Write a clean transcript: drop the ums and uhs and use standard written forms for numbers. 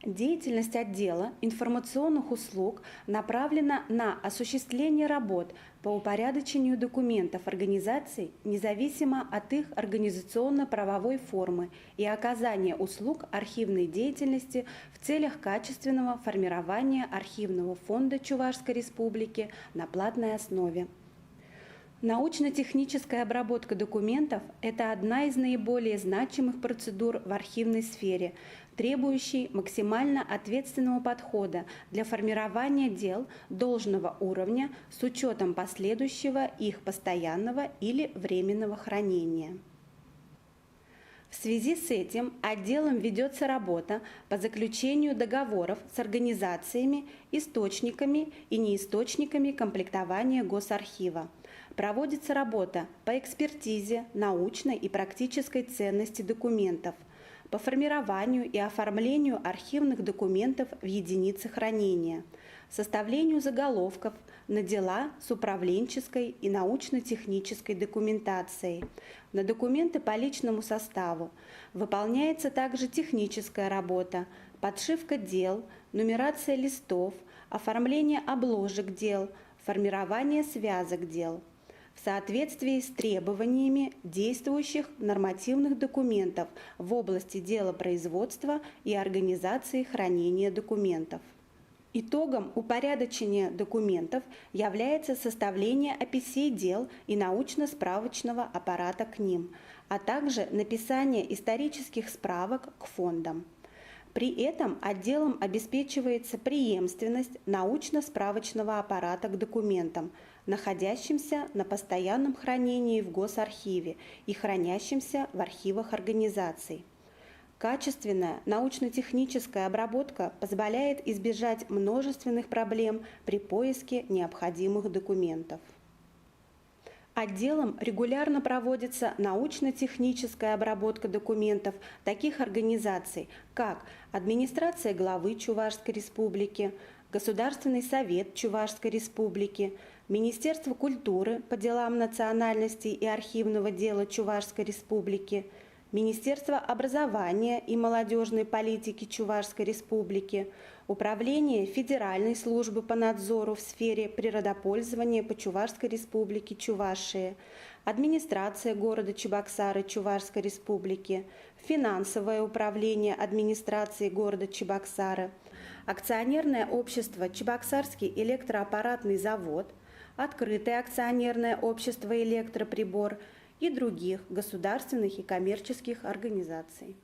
Деятельность отдела информационных услуг направлена на осуществление работ по упорядочению документов организаций независимо от их организационно-правовой формы и оказания услуг архивной деятельности в целях качественного формирования архивного фонда Чувашской Республики на платной основе. Научно-техническая обработка документов – это одна из наиболее значимых процедур в архивной сфере, требующей максимально ответственного подхода для формирования дел должного уровня с учетом последующего их постоянного или временного хранения. В связи с этим отделом ведется работа по заключению договоров с организациями, источниками и неисточниками комплектования Госархива. Проводится работа по экспертизе научной и практической ценности документов, по формированию и оформлению архивных документов в единицы хранения, составлению заголовков на дела с управленческой и научно-технической документацией, на документы по личному составу. Выполняется также техническая работа, подшивка дел, нумерация листов, оформление обложек дел, формирование связок дел. В соответствии с требованиями действующих нормативных документов в области делопроизводства и организации хранения документов. Итогом упорядочения документов является составление описей дел и научно-справочного аппарата к ним, а также написание исторических справок к фондам. При этом отделом обеспечивается преемственность научно-справочного аппарата к документам, находящимся на постоянном хранении в Госархиве и хранящимся в архивах организаций. Качественная научно-техническая обработка позволяет избежать множественных проблем при поиске необходимых документов. Отделом регулярно проводится научно-техническая обработка документов таких организаций, как Администрация главы Чувашской Республики, Государственный совет Чувашской Республики, Министерство культуры по делам национальности и архивного дела Чувашской Республики, Министерство образования и молодежной политики Чувашской Республики, Управление Федеральной службы по надзору в сфере природопользования по Чувашской Республике Чувашия, Администрация города Чебоксары Чувашской Республики, Финансовое управление администрации города Чебоксары, Акционерное общество Чебоксарский электроаппаратный завод, Открытое акционерное общество «Электроприбор» и других государственных и коммерческих организаций.